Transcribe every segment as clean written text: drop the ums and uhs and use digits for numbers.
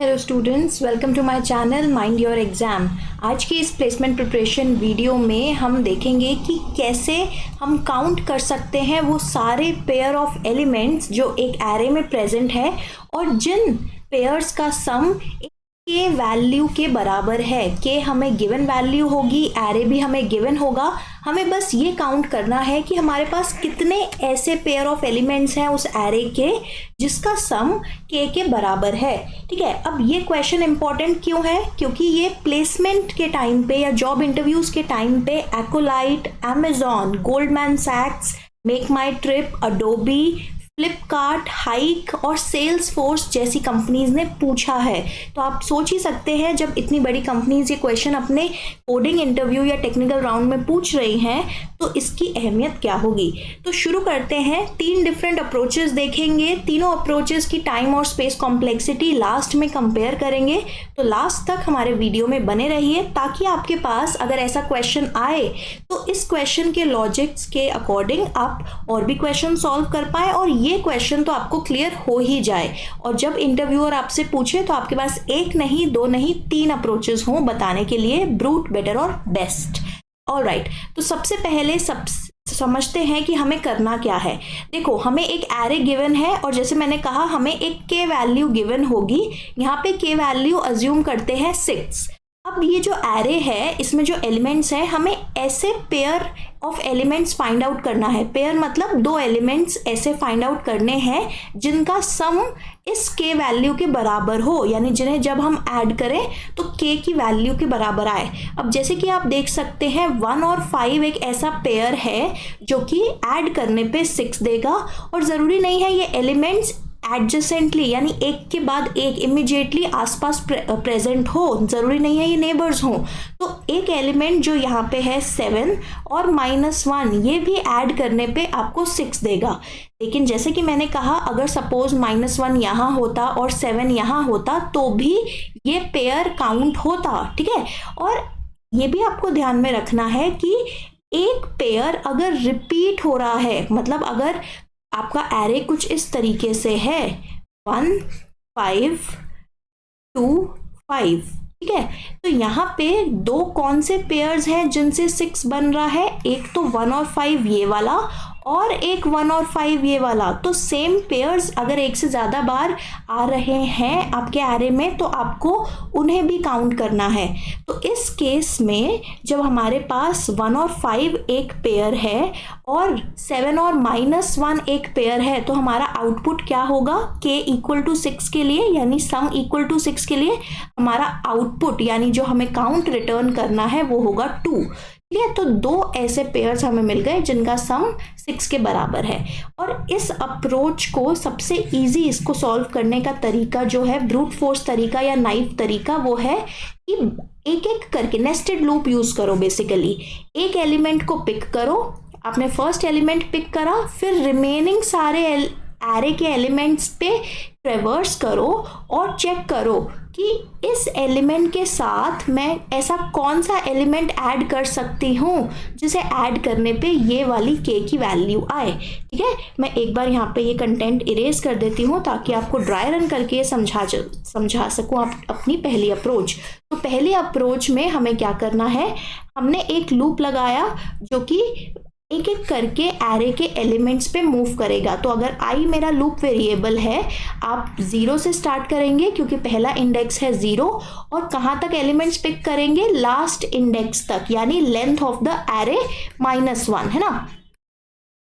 Hello students, welcome to my channel Mind Your Exam. आज की इस प्लेसमेंट प्रिपरेशन वीडियो में हम देखेंगे कि कैसे हम काउंट कर सकते हैं वो सारे पेयर ऑफ एलिमेंट्स जो एक एरे में प्रेजेंट है और जिन पेयर्स का सम के वैल्यू के बराबर है। के हमें गिवन वैल्यू होगी, एरे भी हमें गिवन होगा। हमें बस ये काउंट करना है कि हमारे पास कितने ऐसे पेयर ऑफ एलिमेंट्स हैं उस एरे के जिसका सम के बराबर है। ठीक है, अब ये क्वेश्चन इंपॉर्टेंट क्यों है? क्योंकि ये प्लेसमेंट के टाइम पे या जॉब इंटरव्यूज के टाइम पे एक्कोलाइट, अमेजॉन, गोल्डमैन सैक्स, मेक माई ट्रिप, अडोबी, फ्लिपकार्ट, हाइक और सेल्स फोर्स जैसी कंपनीज ने पूछा है। तो आप सोच ही सकते हैं, जब इतनी बड़ी कंपनीज ये क्वेश्चन अपने कोडिंग इंटरव्यू या टेक्निकल राउंड में पूछ रही हैं तो इसकी अहमियत क्या होगी। तो शुरू करते हैं। 3 डिफरेंट अप्रोचेस देखेंगे। तीनों अप्रोचेस की टाइम और स्पेस कॉम्प्लेक्सिटी लास्ट में कंपेयर करेंगे। तो लास्ट तक हमारे वीडियो में बने रहिए ताकि आपके पास अगर ऐसा क्वेश्चन आए तो इस क्वेश्चन के लॉजिक्स के अकॉर्डिंग आप और भी क्वेश्चन सॉल्व कर पाए और ये क्वेश्चन तो आपको क्लियर हो ही जाए। और जब इंटरव्यूअर आपसे पूछे तो आपके पास 1 नहीं, 2 नहीं, 3 अप्रोचेस हों बताने के लिए, ब्रूट, बेटर और बेस्ट। ऑलराइट, तो सबसे पहले समझते हैं कि हमें करना क्या है। देखो, हमें एक एरे गिवन है और जैसे मैंने कहा हमें एक के वैल्यू गिवन होगी। यहाँ पे के वैल्यू अज्यूम करते हैं 6। अब ये जो एरे है इसमें जो एलिमेंट्स है, हमें ऐसे pair of elements find out करना है। पेयर मतलब 2 एलिमेंट्स ऐसे फाइंड आउट करने हैं जिनका सम इस के वैल्यू के बराबर हो, यानी जिन्हें जब हम ऐड करें तो के की वैल्यू के बराबर आए। अब जैसे कि आप देख सकते हैं 1 और 5 एक ऐसा पेयर है जो कि ऐड करने पे 6 देगा और ज़रूरी नहीं है ये एलिमेंट्स एडजेसेंटली यानी एक के बाद एक इमीडिएटली आसपास प्रेजेंट हो, जरूरी नहीं है ये नेबर्स हो। तो एक एलिमेंट जो यहाँ पे है 7 और -1 ये भी ऐड करने पे आपको 6 देगा। लेकिन जैसे कि मैंने कहा अगर सपोज -1 यहाँ होता और 7 यहाँ होता तो भी ये पेयर काउंट होता। ठीक है, और ये भी आपको ध्यान में रखना है कि एक पेयर अगर रिपीट हो रहा है, मतलब अगर आपका एरे कुछ इस तरीके से है 1 5 2 5, ठीक है, तो यहाँ पे 2 कौन से पेयर्स हैं जिनसे 6 बन रहा है? एक तो 1 और 5 ये वाला और एक 1 और 5 ये वाला। तो सेम पेयर्स अगर एक से ज़्यादा बार आ रहे हैं आपके एरे में तो आपको उन्हें भी काउंट करना है। तो इस केस में जब हमारे पास 1 और 5 एक पेयर है और 7 और -1 एक पेयर है तो हमारा आउटपुट क्या होगा? k = 6 के लिए, यानी सम = 6 के लिए हमारा आउटपुट यानी जो हमें काउंट रिटर्न करना है वो होगा 2। ठीक है, तो 2 ऐसे पेयर्स हमें मिल गए जिनका सम 6 के बराबर है। और इस अप्रोच को सबसे इजी इसको सॉल्व करने का तरीका जो है ब्रूट फोर्स तरीका या नाइफ तरीका, वो है कि एक एक करके नेस्टेड लूप यूज करो। बेसिकली एक एलिमेंट को पिक करो, आपने फर्स्ट एलिमेंट पिक करा, फिर रिमेनिंग सारे एरे के एलिमेंट्स पे ट्रेवर्स करो और चेक करो कि इस एलिमेंट के साथ मैं ऐसा कौन सा एलिमेंट ऐड कर सकती हूँ जिसे ऐड करने पे ये वाली के की वैल्यू आए। ठीक है, मैं एक बार यहाँ पे ये कंटेंट इरेज कर देती हूँ ताकि आपको ड्राई रन करके समझा सकूँ आप अपनी पहली अप्रोच। तो पहली अप्रोच में हमें क्या करना है, हमने एक लूप लगाया जो कि एक एक करके एरे के एलिमेंट्स पे मूव करेगा। तो अगर i मेरा लूप वेरिएबल है, आप 0 से स्टार्ट करेंगे क्योंकि पहला इंडेक्स है 0 और कहाँ तक एलिमेंट्स पिक करेंगे? लास्ट इंडेक्स तक, यानी लेंथ ऑफ द एरे -1 है ना।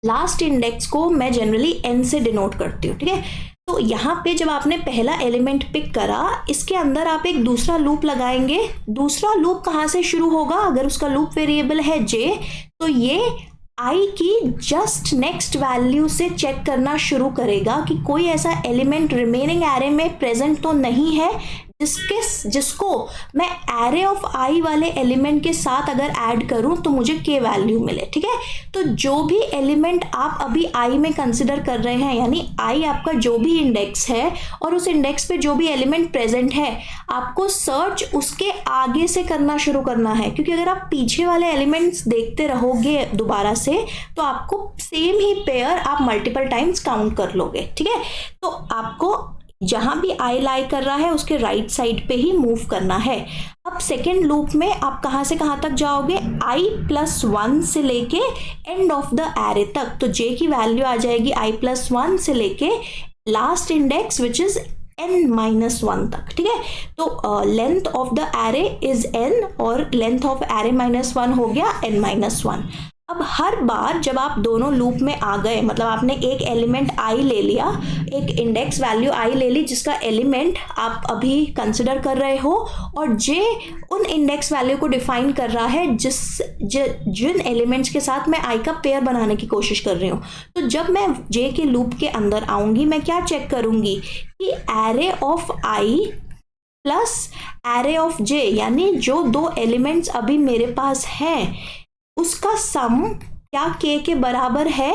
लास्ट इंडेक्स को मैं जनरली n से डिनोट करती हूँ। ठीक है, तो यहाँ पे जब आपने पहला एलिमेंट पिक करा, इसके अंदर आप एक दूसरा लूप लगाएंगे। दूसरा लूप कहाँ से शुरू होगा? अगर उसका लूप वेरिएबल है j तो ये i की जस्ट नेक्स्ट वैल्यू से चेक करना शुरू करेगा कि कोई ऐसा एलिमेंट रिमेनिंग एरे में प्रेजेंट तो नहीं है जिसको मैं एरे ऑफ i वाले एलिमेंट के साथ अगर ऐड करूं तो मुझे k वैल्यू मिले। ठीक है, तो जो भी एलिमेंट आप अभी i में कंसिडर कर रहे हैं, यानी i आपका जो भी इंडेक्स है और उस इंडेक्स पे जो भी एलिमेंट प्रेजेंट है, आपको सर्च उसके आगे से करना शुरू करना है। क्योंकि अगर आप पीछे वाले एलिमेंट्स देखते रहोगे दोबारा से तो आपको सेम ही पेयर आप मल्टीपल टाइम्स काउंट कर लोगे। ठीक है, तो आपको जहां भी i लाई कर रहा है उसके राइट साइड पे ही मूव करना है। अब सेकेंड लूप में आप कहां से कहां तक जाओगे, i+1 से लेके एंड ऑफ द एरे तक। तो j की वैल्यू आ जाएगी i+1 से लेके last index which is n-1 तक। ठीक है, तो length of the array is n और लेंथ ऑफ एरे -1 हो गया n-1। अब हर बार जब आप दोनों लूप में आ गए, मतलब आपने एक एलिमेंट i ले लिया, एक इंडेक्स वैल्यू i ले ली जिसका एलिमेंट आप अभी कंसिडर कर रहे हो, और j उन इंडेक्स वैल्यू को डिफाइन कर रहा है जिन एलिमेंट्स के साथ मैं i का पेयर बनाने की कोशिश कर रही हूँ। तो जब मैं j के लूप के अंदर आऊंगी, मैं क्या चेक करूंगी कि array of i plus array of j, यानी जो दो एलिमेंट्स अभी मेरे पास हैं उसका सम क्या k के बराबर है।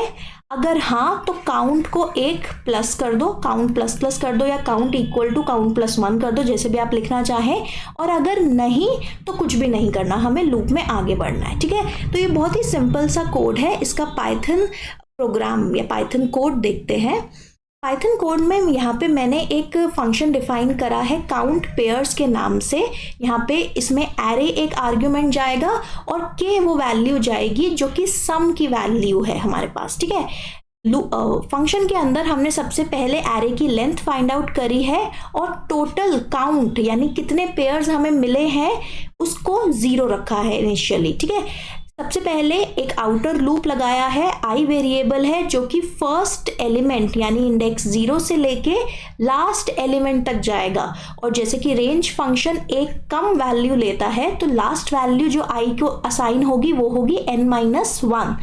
अगर हाँ तो काउंट को एक प्लस कर दो, काउंट प्लस प्लस कर दो, या काउंट इक्वल टू काउंट +1 कर दो, जैसे भी आप लिखना चाहें। और अगर नहीं तो कुछ भी नहीं करना, हमें लूप में आगे बढ़ना है। ठीक है, तो ये बहुत ही सिंपल सा कोड है। इसका पाइथन प्रोग्राम या पाइथन कोड देखते हैं। पाइथन कोड में यहाँ पे मैंने एक फंक्शन डिफाइन करा है काउंट पेयर्स के नाम से। यहाँ पे इसमें एरे एक आर्ग्यूमेंट जाएगा और के वो वैल्यू जाएगी जो कि सम की वैल्यू है हमारे पास। ठीक है, फंक्शन के अंदर हमने सबसे पहले एरे की लेंथ फाइंड आउट करी है और टोटल काउंट यानी कितने पेयर्स हमें मिले हैं उसको 0 रखा है इनिशियली। ठीक है, सबसे पहले एक आउटर लूप लगाया है, i वेरिएबल है जो कि फर्स्ट एलिमेंट यानी इंडेक्स 0 से लेके लास्ट एलिमेंट तक जाएगा। और जैसे कि रेंज फंक्शन एक कम वैल्यू लेता है तो लास्ट वैल्यू जो i को असाइन होगी वो होगी n-1।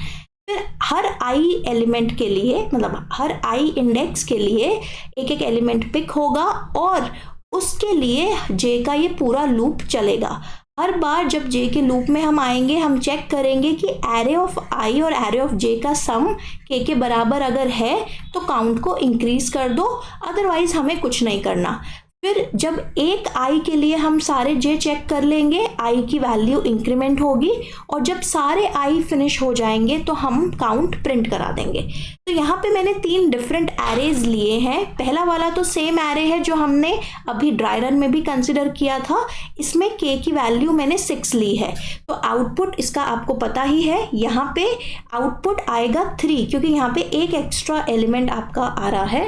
फिर हर i एलिमेंट के लिए, मतलब हर i इंडेक्स के लिए एक एक एलिमेंट पिक होगा और उसके लिए j का ये पूरा लूप चलेगा। हर बार जब j के लूप में हम आएंगे हम चेक करेंगे कि एरे ऑफ i और एरे ऑफ j का सम k के बराबर अगर है तो काउंट को इंक्रीज कर दो, अदरवाइज हमें कुछ नहीं करना। फिर जब एक i के लिए हम सारे j चेक कर लेंगे, i की वैल्यू इंक्रीमेंट होगी और जब सारे i फिनिश हो जाएंगे तो हम काउंट प्रिंट करा देंगे। तो यहाँ पे मैंने 3 डिफरेंट एरेज लिए हैं। पहला वाला तो सेम एरे है जो हमने अभी ड्राई रन में भी कंसिडर किया था। इसमें k की वैल्यू मैंने 6 ली है, तो आउटपुट इसका आपको पता ही है। यहाँ पे आउटपुट आएगा 3 क्योंकि यहाँ पे एक एक्स्ट्रा एलिमेंट आपका आ रहा है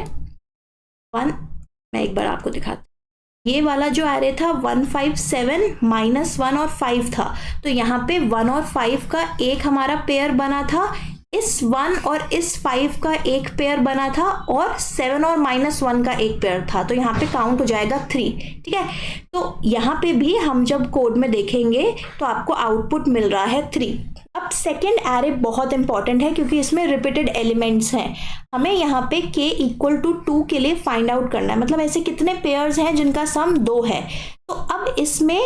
1। मैं एक बार आपको दिखाती हूँ। ये वाला जो एरे था 157 -1 और 5 था, तो यहाँ पे 1 और 5 का एक हमारा पेयर बना था, इस 1 और इस 5 का एक पेयर बना था और 7 और -1 का एक पेयर था। तो यहाँ पे काउंट हो जाएगा 3। ठीक है, तो यहाँ पे भी हम जब कोड में देखेंगे तो आपको आउटपुट मिल रहा है 3। अब सेकेंड एरे बहुत इंपॉर्टेंट है क्योंकि इसमें रिपीटेड एलिमेंट्स हैं। हमें यहाँ पे k = 2 के लिए फाइंड आउट करना है, मतलब ऐसे कितने पेयर्स हैं जिनका सम 2 है। तो अब इसमें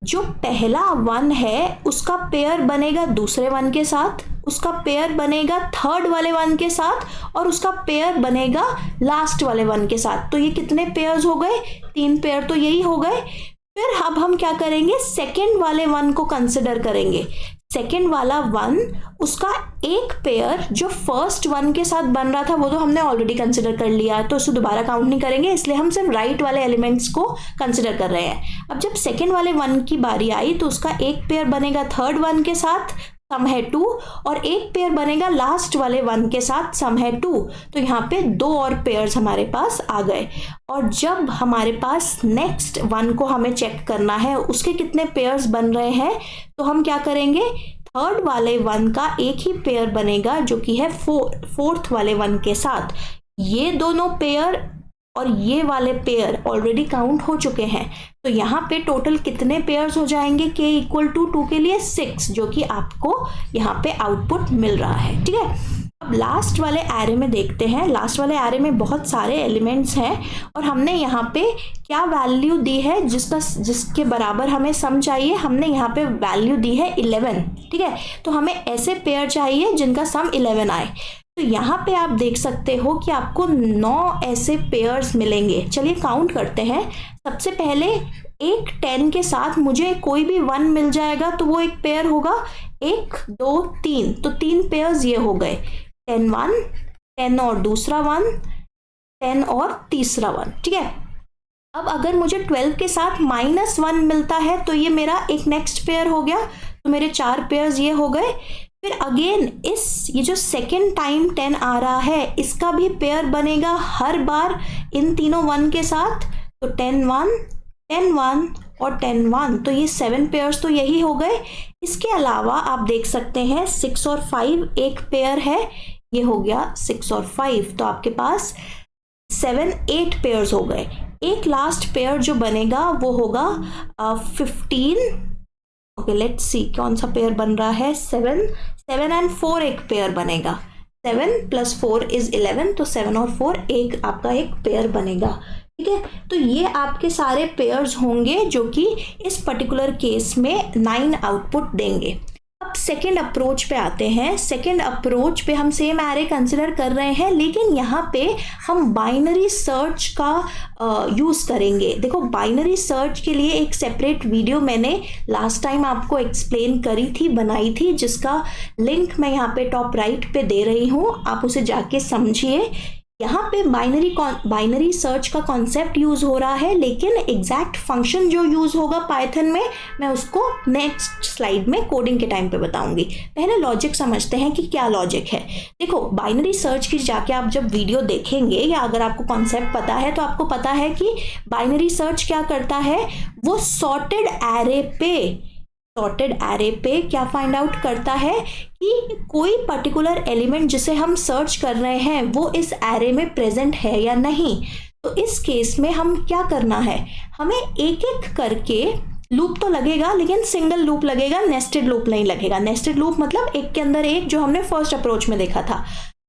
जो पहला 1 है उसका पेयर बनेगा दूसरे 1 के साथ, उसका पेयर बनेगा थर्ड वाले 1 के साथ और उसका पेयर बनेगा लास्ट वाले 1 के साथ। तो ये कितने पेयर्स हो गए, 3 पेयर तो यही हो गए। फिर अब हम क्या करेंगे, सेकेंड वाले 1 को कंसिडर करेंगे। सेकेंड वाला 1 उसका एक पेयर जो फर्स्ट 1 के साथ बन रहा था वो तो हमने ऑलरेडी कंसिडर कर लिया, तो उसको दोबारा काउंट नहीं करेंगे, इसलिए हम सिर्फ राइट वाले एलिमेंट्स को कंसिडर कर रहे हैं। अब जब सेकेंड वाले 1 की बारी आई तो उसका एक पेयर बनेगा थर्ड 1 के साथ, सम है 2, और एक पेयर बनेगा लास्ट वाले 1 के साथ, सम है 2। तो यहाँ पे 2 और पेयर्स हमारे पास आ गए। और जब हमारे पास नेक्स्ट 1 को हमें चेक करना है उसके कितने पेयर्स बन रहे हैं, तो हम क्या करेंगे, थर्ड वाले 1 का एक ही पेयर बनेगा जो कि है फोर्थ वाले 1 के साथ। ये दोनों पेयर और ये वाले पेयर ऑलरेडी काउंट हो चुके हैं, तो यहाँ पे टोटल कितने पेयर्स हो जाएंगे, k = 2 के लिए 6, जो कि आपको यहाँ पे आउटपुट मिल रहा है। ठीक है, अब लास्ट वाले एरे में देखते हैं। लास्ट वाले एरे में बहुत सारे एलिमेंट्स हैं और हमने यहाँ पे क्या वैल्यू दी है जिसके बराबर हमें सम चाहिए, हमने यहाँ पे वैल्यू दी है 11। ठीक है, तो हमें ऐसे पेयर चाहिए जिनका सम 11 आए। तो यहाँ पे आप देख सकते हो कि आपको 9 ऐसे पेयर्स मिलेंगे। चलिए काउंट करते हैं। सबसे पहले एक 10 के साथ मुझे कोई भी 1 मिल जाएगा तो वो एक पेयर होगा, 1 2 3, तो 3 पेयर्स ये हो गए, 10 1, 10 और दूसरा 1, 10 और तीसरा 1, ठीक है। अब अगर मुझे 12 के साथ -1 मिलता है तो ये मेरा एक नेक्स्ट पेयर हो गया, तो मेरे 4 पेयर्स ये हो गए। फिर अगेन ये जो सेकेंड टाइम 10 आ रहा है इसका भी पेयर बनेगा हर बार इन तीनों 1 के साथ, तो 10 1 10 1 और 10 1, तो ये 7 पेयर्स तो यही हो गए। इसके अलावा आप देख सकते हैं 6 और 5 एक पेयर है, ये हो गया 6 और 5, तो आपके पास 7 8 पेयर्स हो गए। एक लास्ट पेयर जो बनेगा वो होगा 15। ओके, लेट्स सी कौन सा पेयर बन रहा है। 7 एंड 4 एक पेयर बनेगा, 7 + 4 इज 11, तो 7 और 4 एक आपका एक पेयर बनेगा, ठीक है। तो ये आपके सारे पेयर्स होंगे जो कि इस पर्टिकुलर केस में 9 आउटपुट देंगे। अब सेकेंड अप्रोच पे आते हैं। सेकेंड अप्रोच पे हम सेम एरे कंसिडर कर रहे हैं, लेकिन यहाँ पे हम बाइनरी सर्च का यूज़ करेंगे। देखो, बाइनरी सर्च के लिए एक सेपरेट वीडियो मैंने लास्ट टाइम आपको एक्सप्लेन करी थी, बनाई थी, जिसका लिंक मैं यहाँ पे टॉप राइट पे दे रही हूँ, आप उसे जाके समझिए। यहाँ पे बाइनरी सर्च का कॉन्सेप्ट यूज़ हो रहा है, लेकिन एग्जैक्ट फंक्शन जो यूज़ होगा पाइथन में मैं उसको नेक्स्ट स्लाइड में कोडिंग के टाइम पे बताऊंगी। पहले लॉजिक समझते हैं कि क्या लॉजिक है। देखो, बाइनरी सर्च की जाके आप जब वीडियो देखेंगे या अगर आपको कॉन्सेप्ट पता है तो आपको पता है कि बाइनरी सर्च क्या करता है, वो सॉर्टेड एरे पे क्या फाइंड आउट करता है कि कोई पर्टिकुलर एलिमेंट जिसे हम सर्च कर रहे हैं वो इस एरे में प्रेजेंट है या नहीं। तो इस केस में हम क्या करना है, हमें एक एक करके लूप तो लगेगा, लेकिन सिंगल लूप लगेगा, नेस्टेड लूप नहीं लगेगा। नेस्टेड लूप मतलब एक के अंदर एक, जो हमने फर्स्ट अप्रोच में देखा था।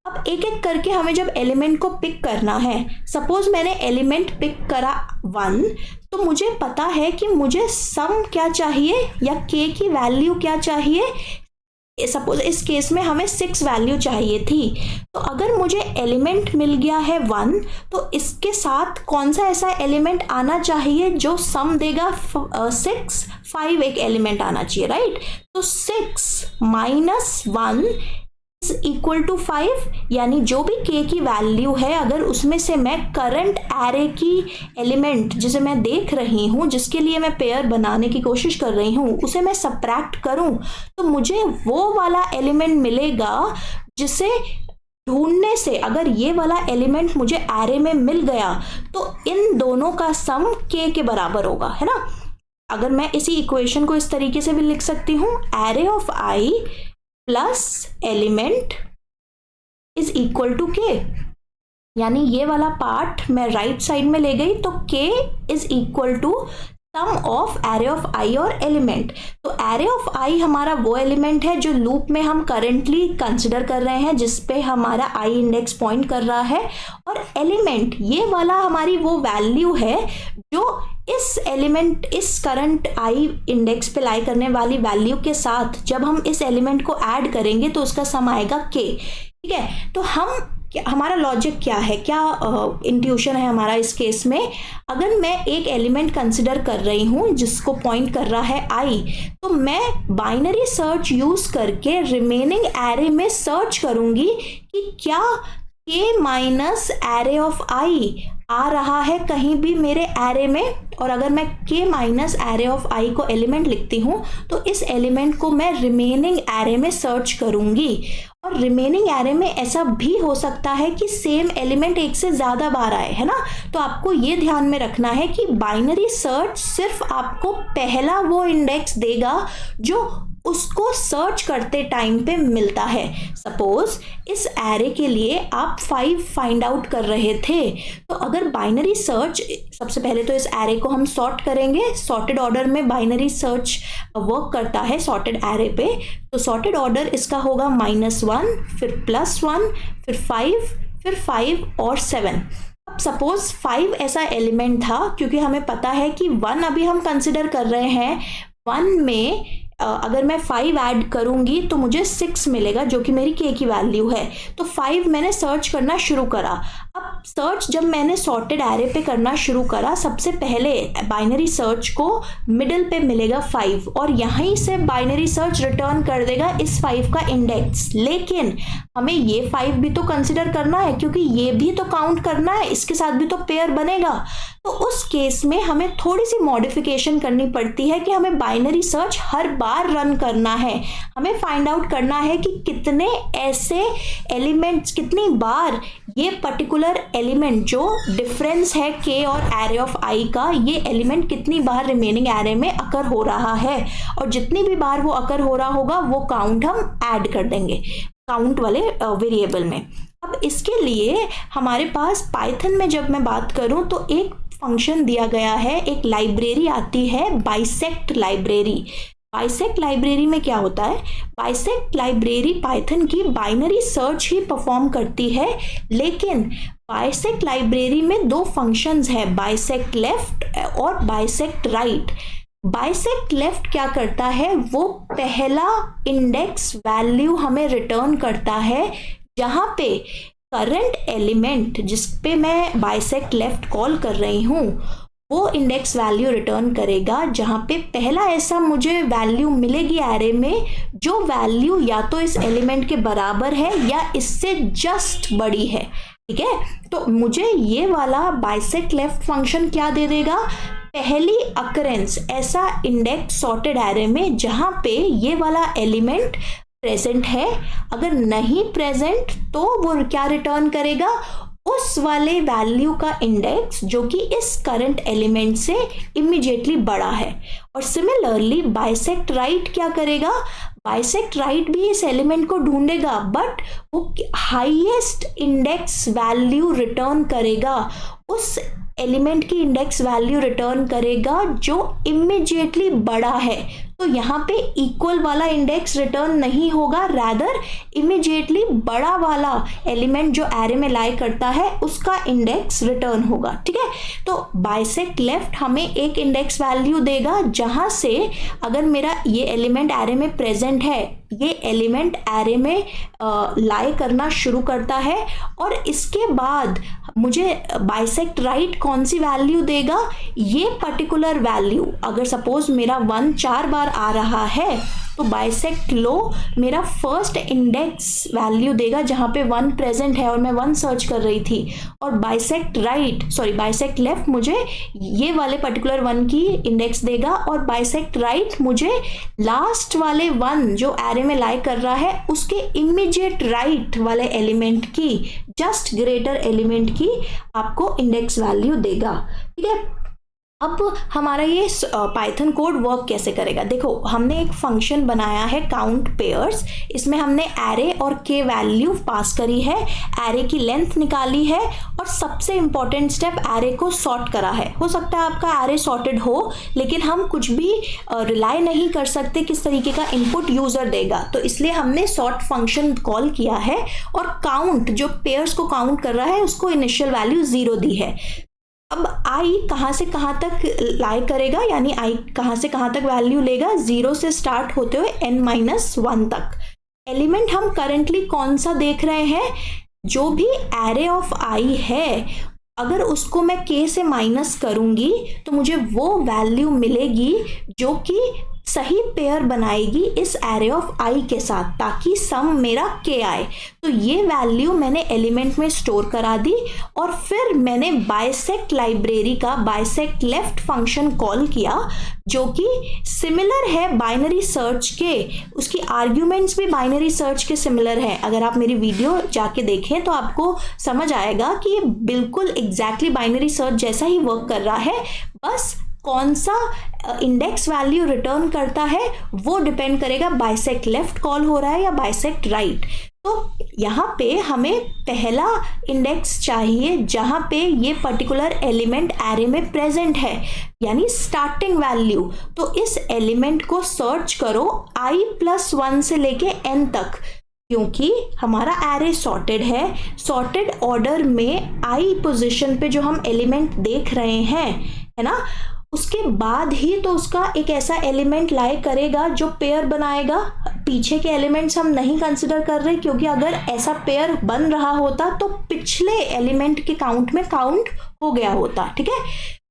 अब एक एक करके हमें जब एलिमेंट को पिक करना है, सपोज मैंने एलिमेंट पिक करा 1, तो मुझे पता है कि मुझे सम क्या चाहिए या k की वैल्यू क्या चाहिए। सपोज इस केस में हमें 6 वैल्यू चाहिए थी, तो अगर मुझे एलिमेंट मिल गया है 1, तो इसके साथ कौन सा ऐसा एलिमेंट आना चाहिए जो सम देगा 6, 5 एक एलिमेंट आना चाहिए, राइट। तो 6 - 1 इक्वल टू 5, यानी जो भी k की वैल्यू है अगर उसमें से मैं करंट एरे की एलिमेंट जिसे मैं देख रही हूँ, जिसके लिए मैं पेयर बनाने की कोशिश कर रही हूँ, उसे मैं सब्ट्रैक्ट करूँ तो मुझे वो वाला एलिमेंट मिलेगा जिसे ढूंढने से अगर ये वाला एलिमेंट मुझे एरे में मिल गया तो इन दोनों का सम k के बराबर होगा, है ना। अगर मैं इसी इक्वेशन को इस तरीके से भी लिख सकती हूँ, array of i plus element is equal to k, यानी ये वाला पार्ट मैं राइट साइड में ले गई तो k is equal to sum of array of i और एलिमेंट। तो एरे ऑफ i हमारा वो एलिमेंट है जो लूप में हम करेंटली कंसिडर कर रहे हैं, जिस पे हमारा i इंडेक्स पॉइंट कर रहा है, और एलिमेंट ये वाला हमारी वो वैल्यू है जो इस एलिमेंट, इस करंट i इंडेक्स पे लाई करने वाली वैल्यू के साथ जब हम इस एलिमेंट को ऐड करेंगे तो उसका सम आएगा k, ठीक है। तो हमारा लॉजिक क्या है, क्या इंट्यूशन है हमारा इस केस में। अगर मैं एक एलिमेंट कंसिडर कर रही हूँ जिसको पॉइंट कर रहा है i, तो मैं बाइनरी सर्च यूज करके रिमेनिंग एरे में सर्च करूंगी कि क्या k minus array of i आ रहा है कहीं भी मेरे एरे में। और अगर मैं k minus array of i को एलिमेंट लिखती हूँ तो इस एलिमेंट को मैं रिमेनिंग एरे में सर्च करूंगी। और रिमेनिंग एरे में ऐसा भी हो सकता है कि सेम एलिमेंट एक से ज़्यादा बार आए, है ना। तो आपको ये ध्यान में रखना है कि बाइनरी सर्च सिर्फ आपको पहला वो इंडेक्स देगा जो उसको सर्च करते टाइम पे मिलता है। सपोज इस एरे के लिए आप 5 फाइंड आउट कर रहे थे, तो अगर बाइनरी सर्च, सबसे पहले तो इस एरे को हम सॉर्ट करेंगे। सॉर्टेड ऑर्डर में बाइनरी सर्च वर्क करता है सॉर्टेड एरे पे। तो सॉर्टेड ऑर्डर इसका होगा -1, फिर +1, फिर 5, फिर 5 और 7। अब सपोज 5 ऐसा एलिमेंट था, क्योंकि हमें पता है कि 1 अभी हम कंसिडर कर रहे हैं, 1 में अगर मैं 5 ऐड करूंगी तो मुझे 6 मिलेगा जो कि मेरी k की वैल्यू है। तो 5 मैंने सर्च करना शुरू करा। अब सर्च जब मैंने सॉर्टेड एरे पे करना शुरू करा, सबसे पहले बाइनरी सर्च को मिडिल पे मिलेगा 5 और यहीं से बाइनरी सर्च रिटर्न कर देगा इस 5 का इंडेक्स। लेकिन हमें ये 5 भी तो कंसिडर करना है क्योंकि ये भी तो काउंट करना है, इसके साथ भी तो पेयर बनेगा। तो उस केस में हमें थोड़ी सी मॉडिफिकेशन करनी पड़ती है कि हमें बाइनरी सर्च हर बार रन करना है। हमें फाइंड आउट करना है कि कितने ऐसे एलिमेंट्स, कितनी बार ये पर्टिकुलर एलिमेंट जो डिफरेंस है k और एरे ऑफ i का, ये एलिमेंट कितनी बार रिमेनिंग एरे में अकर हो रहा है, और जितनी भी बार वो अकर हो रहा होगा वो काउंट हम ऐड कर देंगे काउंट वाले वेरिएबल में। अब इसके लिए हमारे पास पाइथन में जब मैं बात करूं तो एक फंक्शन दिया गया है, एक लाइब्रेरी आती है बाइसेक्ट लाइब्रेरी। बाइसेक्ट लाइब्रेरी में क्या होता है, बाइसेक्ट लाइब्रेरी पाइथन की बाइनरी सर्च ही परफॉर्म करती है, लेकिन बाइसेक्ट लाइब्रेरी में दो फंक्शंस है, बाइसेक्ट लेफ्ट और बाइसेक्ट राइट। बाइसेक्ट लेफ्ट क्या करता है, वो पहला इंडेक्स वैल्यू हमें रिटर्न करता है जहां पे करंट एलिमेंट जिस पे मैं बाइसेक्ट लेफ्ट कॉल कर रही हूं वो इंडेक्स वैल्यू रिटर्न करेगा जहां पे पहला ऐसा मुझे वैल्यू मिलेगी एरे में जो वैल्यू या तो इस एलिमेंट के बराबर है या इससे जस्ट बड़ी है। ठीक है, तो मुझे ये वाला बाइसेक्ट लेफ्ट फंक्शन क्या दे देगा, पहली अकरेंस ऐसा इंडेक्स सॉर्टेड एरे में जहां पे ये वाला एलिमेंट प्रेजेंट है। अगर नहीं प्रेजेंट तो वो क्या रिटर्न करेगा, उस वाले वैल्यू का इंडेक्स जो कि इस करंट एलिमेंट से इमीडिएटली बड़ा है। और सिमिलरली बाइसेक्ट राइट क्या करेगा, बाइसेक्ट राइट भी इस एलिमेंट को ढूंढेगा बट वो हाईएस्ट इंडेक्स वैल्यू रिटर्न करेगा, उस एलिमेंट की इंडेक्स वैल्यू रिटर्न करेगा जो इमीडिएटली बड़ा है। तो यहाँ पे इक्वल वाला इंडेक्स रिटर्न नहीं होगा, रैदर इमीडिएटली बड़ा वाला एलिमेंट जो एरे में लाई करता है उसका इंडेक्स रिटर्न होगा। ठीक है, तो बाइसेक्ट लेफ्ट हमें एक इंडेक्स वैल्यू देगा जहां से अगर मेरा ये एलिमेंट एरे में प्रेजेंट है, ये एलिमेंट एरे में लाई करना शुरू करता है, और इसके बाद मुझे बाइसेक्ट राइट कौन सी वैल्यू देगा, ये पर्टिकुलर वैल्यू। अगर सपोज मेरा 1 4 बार आ रहा है तो बाइसेक्ट लो मेरा फर्स्ट इंडेक्स वैल्यू देगा जहां पे 1 प्रेजेंट है और मैं 1 सर्च कर रही थी, और बाइसेक्ट लेफ्ट मुझे ये वाले पर्टिकुलर 1 की इंडेक्स देगा, और बाइसेक्ट राइट मुझे लास्ट वाले 1 जो एरे में लाई कर रहा है उसके इमीडिएट राइट वाले एलिमेंट की, जस्ट ग्रेटर एलिमेंट की आपको इंडेक्स वैल्यू देगा। ठीक है, अब हमारा ये पाइथन कोड वर्क कैसे करेगा, देखो हमने एक फंक्शन बनाया है काउंट पेयर्स, इसमें हमने एरे और के वैल्यू पास करी है, एरे की लेंथ निकाली है, और सबसे इंपॉर्टेंट स्टेप एरे को सॉर्ट करा है। हो सकता है आपका एरे सॉर्टेड हो लेकिन हम कुछ भी रिलाई नहीं कर सकते किस तरीके का इनपुट यूजर देगा, तो इसलिए हमने सॉर्ट फंक्शन कॉल किया है और काउंट जो पेयर्स को काउंट कर रहा है उसको इनिशियल वैल्यू 0 दी है। अब i कहाँ से कहाँ तक लाई करेगा, यानी i कहाँ से कहाँ तक वैल्यू लेगा, 0 से स्टार्ट होते हुए n-1 तक। एलिमेंट हम करंटली कौन सा देख रहे हैं, जो भी एरे ऑफ i है अगर उसको मैं k से माइनस करूंगी तो मुझे वो वैल्यू मिलेगी जो कि सही पेयर बनाएगी इस एरे ऑफ i के साथ, ताकि सम मेरा k आए। तो ये वैल्यू मैंने एलिमेंट में स्टोर करा दी, और फिर मैंने बाइसेक्ट लाइब्रेरी का बाइसेक्ट लेफ्ट फंक्शन कॉल किया जो कि सिमिलर है बाइनरी सर्च के, उसकी आर्ग्यूमेंट्स भी बाइनरी सर्च के सिमिलर है। अगर आप मेरी वीडियो जाके देखें तो आपको समझ आएगा कि ये बिल्कुल एग्जैक्टली बाइनरी सर्च जैसा ही वर्क कर रहा है, बस कौन सा इंडेक्स वैल्यू रिटर्न करता है वो डिपेंड करेगा बाइसेक्ट लेफ्ट कॉल हो रहा है या बाइसेक्ट राइट। तो यहाँ पे हमें पहला इंडेक्स चाहिए जहाँ पे ये पर्टिकुलर एलिमेंट एरे में प्रेजेंट है, यानी स्टार्टिंग वैल्यू। तो इस एलिमेंट को सर्च करो i+1 से लेके n तक, क्योंकि हमारा एरे सॉर्टेड है, सॉर्टेड ऑर्डर में i पोजीशन पे जो हम एलिमेंट देख रहे हैं, है ना, उसके बाद ही तो उसका एक ऐसा एलिमेंट लाई करेगा जो पेयर बनाएगा। पीछे के एलिमेंट्स हम नहीं कंसिडर कर रहे, क्योंकि अगर ऐसा पेयर बन रहा होता तो पिछले एलिमेंट के काउंट में काउंट हो गया होता। ठीक है,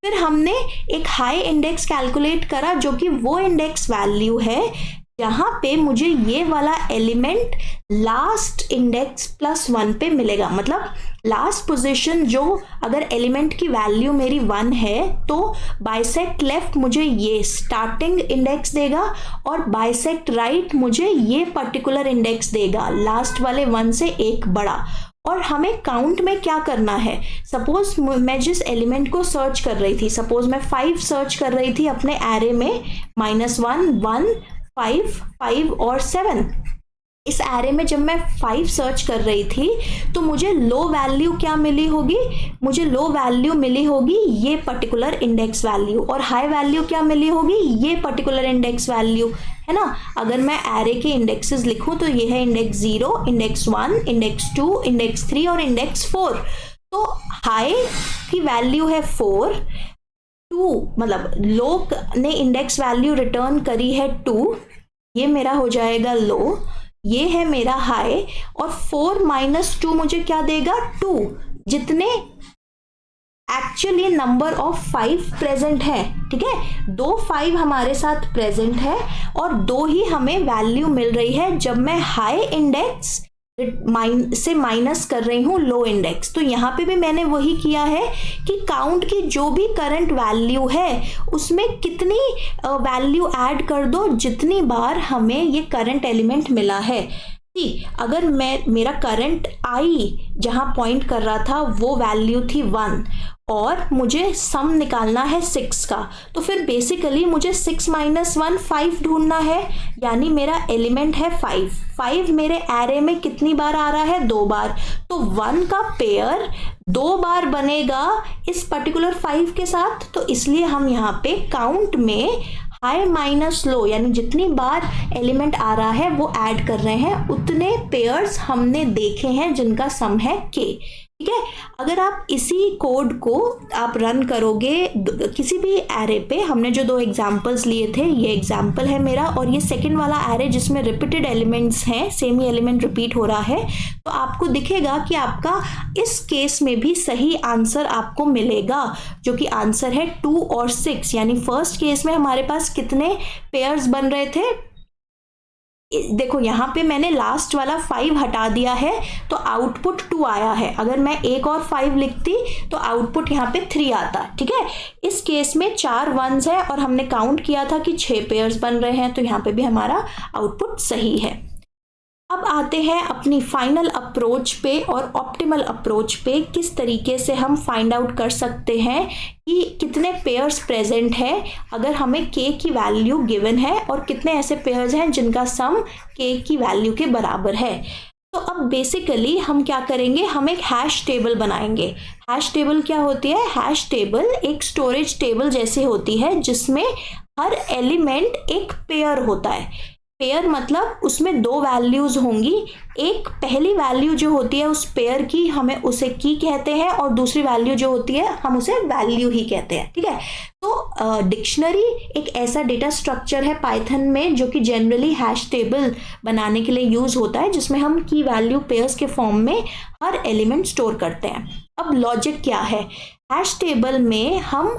फिर हमने एक हाई इंडेक्स कैलकुलेट करा, जो कि वो इंडेक्स वैल्यू है जहां पे मुझे ये वाला एलिमेंट लास्ट इंडेक्स +1 पे मिलेगा। मतलब लास्ट पोजीशन जो अगर एलिमेंट की वैल्यू मेरी 1 है तो बाइसेक्ट लेफ्ट मुझे ये स्टार्टिंग इंडेक्स देगा और बाइसेक्ट राइट मुझे ये पर्टिकुलर इंडेक्स देगा, लास्ट वाले 1 से एक बड़ा। और हमें काउंट में क्या करना है, सपोज मैं जिस एलिमेंट को सर्च कर रही थी, सपोज मैं 5 सर्च कर रही थी अपने एरे में, -1 1 5 5 और 7। इस एरे में जब मैं 5 सर्च कर रही थी तो मुझे लो वैल्यू क्या मिली होगी, मुझे लो वैल्यू मिली होगी ये पर्टिकुलर इंडेक्स वैल्यू, और हाई वैल्यू क्या मिली होगी, ये पर्टिकुलर इंडेक्स वैल्यू, है ना। अगर मैं एरे के इंडेक्सेस लिखूं तो ये है इंडेक्स 0, इंडेक्स 1, इंडेक्स 2, इंडेक्स 3 और इंडेक्स 4। तो हाई की वैल्यू है 4, 2 मतलब लो ने इंडेक्स वैल्यू रिटर्न करी है 2, ये मेरा हो जाएगा लो, ये है मेरा हाई, और 4 - 2 मुझे क्या देगा, 2। जितने एक्चुअली नंबर ऑफ 5 प्रेजेंट है, ठीक है, 2 5 हमारे साथ प्रेजेंट है और 2 ही हमें वैल्यू मिल रही है जब मैं हाई इंडेक्स से माइनस कर रही हूँ लो इंडेक्स। तो यहाँ पे भी मैंने वही किया है कि काउंट की जो भी करंट वैल्यू है उसमें कितनी वैल्यू ऐड कर दो जितनी बार हमें ये करंट एलिमेंट मिला है। अगर मेरा करंट आई जहाँ पॉइंट कर रहा था वो वैल्यू थी 1 और मुझे सम निकालना है 6 का, तो फिर बेसिकली मुझे 6 - 1 5 ढूंढना है, यानी मेरा एलिमेंट है 5। 5 मेरे एरे में कितनी बार आ रहा है, 2 बार। तो 1 का पेयर 2 बार बनेगा इस पर्टिकुलर 5 के साथ, तो इसलिए हम यहाँ पे काउंट में हाई माइनस लो यानी जितनी बार एलिमेंट आ रहा है वो ऐड कर रहे हैं, उतने पेयर्स हमने देखे हैं जिनका सम है k। ठीक है, अगर आप इसी कोड को आप रन करोगे किसी भी एरे पे, हमने जो 2 एग्जांपल्स लिए थे, ये एग्जांपल है मेरा और ये सेकंड वाला एरे जिसमें रिपीटेड एलिमेंट्स हैं, सेम ही एलिमेंट रिपीट हो रहा है, तो आपको दिखेगा कि आपका इस केस में भी सही आंसर आपको मिलेगा, जो कि आंसर है 2 और 6। यानी फर्स्ट केस में हमारे पास कितने पेयर्स बन रहे थे, देखो यहाँ पे मैंने लास्ट वाला 5 हटा दिया है तो आउटपुट 2 आया है। अगर मैं एक और 5 लिखती तो आउटपुट यहाँ पे 3 आता। ठीक है, इस केस में 4 1s है और हमने काउंट किया था कि 6 पेयर्स बन रहे हैं, तो यहाँ पे भी हमारा आउटपुट सही है। अब आते हैं अपनी फाइनल अप्रोच पे और ऑप्टिमल अप्रोच पे, किस तरीके से हम फाइंड आउट कर सकते हैं कि कितने पेयर्स प्रेजेंट है अगर हमें k की वैल्यू गिवन है और कितने ऐसे पेयर्स हैं जिनका सम k की वैल्यू के बराबर है। तो अब बेसिकली हम क्या करेंगे, हम एक हैश टेबल बनाएंगे। हैश टेबल क्या होती है, हैश टेबल एक स्टोरेज टेबल जैसी होती है जिसमें हर एलिमेंट एक पेयर होता है। पेयर मतलब उसमें 2 वैल्यूज होंगी, एक पहली वैल्यू जो होती है उस पेयर की हमें उसे की कहते हैं और दूसरी वैल्यू जो होती है हम उसे वैल्यू ही कहते हैं। ठीक है, तो डिक्शनरी एक ऐसा डेटा स्ट्रक्चर है पाइथन में जो कि जनरली हैश टेबल बनाने के लिए यूज होता है, जिसमें हम की वैल्यू पेयर्स के फॉर्म में हर एलिमेंट स्टोर करते हैं। अब लॉजिक क्या है, हैश टेबल में हम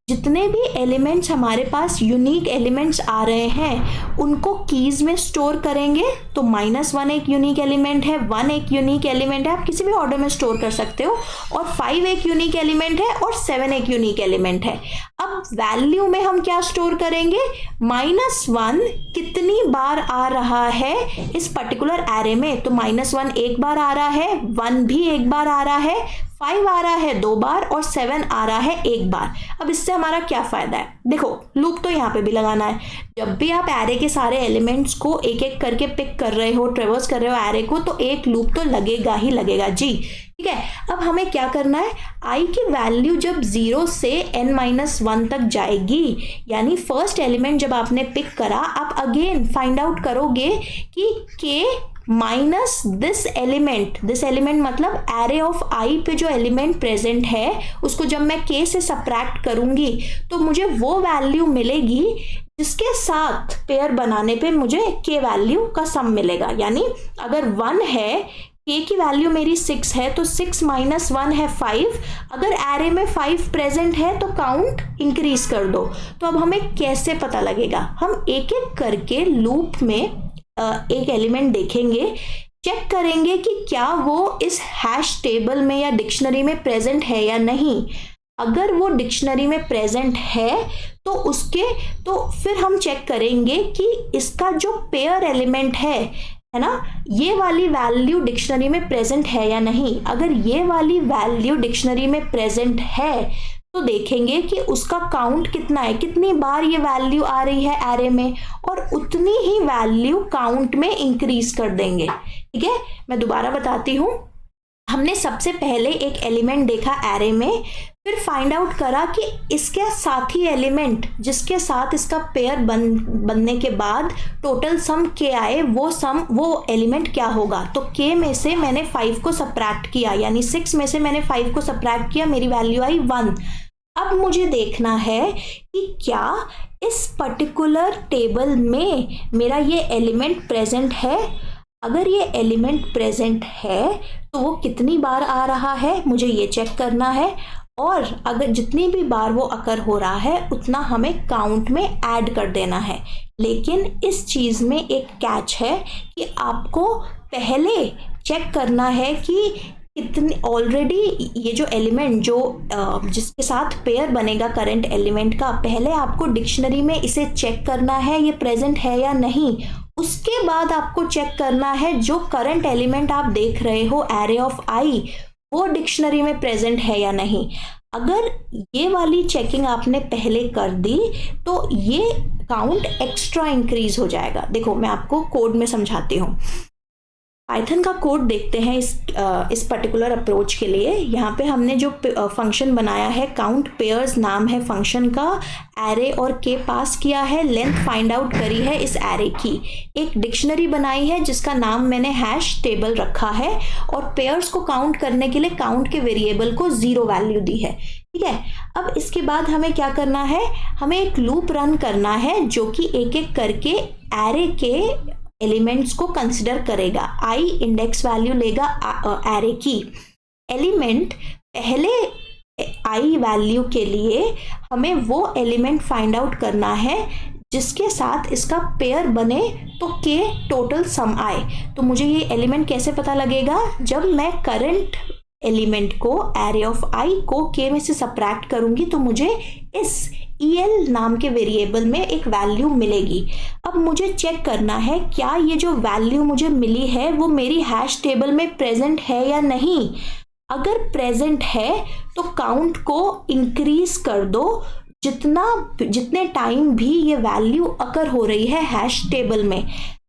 जितने भी एलिमेंट्स हमारे पास यूनिक एलिमेंट्स आ रहे हैं उनको कीज में स्टोर करेंगे। तो -1 एक यूनिक एलिमेंट है, 1 एक यूनिक एलिमेंट है, आप किसी भी ऑर्डर में स्टोर कर सकते हो, और 5 एक यूनिक एलिमेंट है और 7 एक यूनिक एलिमेंट है। अब वैल्यू में हम क्या स्टोर करेंगे, -1 कितनी बार आ रहा है इस पर्टिकुलर एरे में, तो -1 एक बार आ रहा है, 1 भी एक बार आ रहा है, 5 आ रहा है 2 बार और 7 आ रहा है 1 बार। अब इससे हमारा क्या फायदा है, देखो लूप तो यहाँ पे भी लगाना है। जब भी आप एरे के सारे एलिमेंट्स को एक एक करके पिक कर रहे हो, ट्रेवर्स कर रहे हो एरे को, तो एक लूप तो लगेगा ही लगेगा जी। ठीक है, अब हमें क्या करना है, i की वैल्यू जब 0 से n-1 तक जाएगी, यानी फर्स्ट एलिमेंट जब आपने पिक करा, आप अगेन फाइंड आउट करोगे कि k माइनस दिस एलिमेंट मतलब एरे ऑफ आई पे जो एलिमेंट प्रेजेंट है उसको जब मैं के से सबट्रैक्ट करूंगी तो मुझे वो वैल्यू मिलेगी जिसके साथ पेयर बनाने पे मुझे के वैल्यू का सम मिलेगा। यानी अगर 1 है, के की वैल्यू मेरी 6 है तो 6 माइनस 1 है 5। अगर एरे में 5 प्रेजेंट है तो काउंट इंक्रीज कर दो। तो अब हमें कैसे पता लगेगा? हम एक एक करके लूप में एक एलिमेंट देखेंगे, चेक करेंगे कि क्या वो इस हैश टेबल में या डिक्शनरी में प्रेजेंट है या नहीं। अगर वो डिक्शनरी में प्रेजेंट है तो फिर हम चेक करेंगे कि इसका जो पेयर एलिमेंट है ना, ये वाली वैल्यू डिक्शनरी में प्रेजेंट है या नहीं। अगर ये वाली वैल्यू डिक्शनरी में प्रेजेंट है तो देखेंगे कि उसका काउंट कितना है, कितनी बार ये वैल्यू आ रही है एरे में, और उतनी ही वैल्यू काउंट में इंक्रीज कर देंगे। ठीक है, मैं दोबारा बताती हूँ। हमने सबसे पहले एक एलिमेंट देखा एरे में, फिर फाइंड आउट करा कि इसके साथी एलिमेंट जिसके साथ इसका पेयर बनने के बाद टोटल सम के आए, वो एलिमेंट क्या होगा। तो के में से मैंने 5 को सबट्रैक्ट किया, यानी 6 में से मैंने 5 को सबट्रैक्ट किया, मेरी वैल्यू आई 1। अब मुझे देखना है कि क्या इस पर्टिकुलर टेबल में मेरा ये एलिमेंट प्रेजेंट है। अगर ये एलिमेंट प्रेजेंट है तो वो कितनी बार आ रहा है, मुझे ये चेक करना है। और अगर जितनी भी बार वो अकर हो रहा है उतना हमें काउंट में ऐड कर देना है। लेकिन इस चीज़ में एक कैच है कि आपको पहले चेक करना है कि कितनी ऑलरेडी ये जो एलिमेंट जिसके साथ पेयर बनेगा करंट एलिमेंट का, पहले आपको डिक्शनरी में इसे चेक करना है ये प्रेजेंट है या नहीं। उसके बाद आपको चेक करना है जो करंट एलिमेंट आप देख रहे हो एरे ऑफ आई, वो डिक्शनरी में प्रेजेंट है या नहीं। अगर ये वाली चेकिंग आपने पहले कर दी तो ये काउंट एक्स्ट्रा इंक्रीज हो जाएगा। देखो मैं आपको कोड में समझाती हूँ। पाइथन का कोड देखते हैं इस पर्टिकुलर अप्रोच के लिए। यहाँ पे हमने जो फंक्शन बनाया है, काउंट पेयर्स नाम है फंक्शन का, एरे और के पास किया है, लेंथ फाइंड आउट करी है इस एरे की, एक डिक्शनरी बनाई है जिसका नाम मैंने हैश टेबल रखा है, और पेयर्स को काउंट करने के लिए काउंट के वेरिएबल को 0 वैल्यू दी है। ठीक है, अब इसके बाद हमें क्या करना है, हमें एक लूप रन करना है जो कि एक एक करके एरे के एलिमेंट्स को कंसिडर करेगा। आई इंडेक्स वैल्यू लेगा एरे की। एलिमेंट पहले आई वैल्यू के लिए हमें वो एलिमेंट फाइंड आउट करना है जिसके साथ इसका पेयर बने तो के टोटल सम आए। तो मुझे ये एलिमेंट कैसे पता लगेगा, जब मैं करंट एलिमेंट को एरे ऑफ आई को के में से सबट्रैक्ट करूंगी तो मुझे इस EL नाम के वेरिएबल में एक वैल्यू मिलेगी। अब मुझे चेक करना है क्या ये जो वैल्यू मुझे मिली है वो मेरी हैश टेबल में प्रेजेंट है या नहीं। अगर प्रेजेंट है तो काउंट को इंक्रीज कर दो, जितने टाइम भी ये वैल्यू अकर हो रही है हैश टेबल में।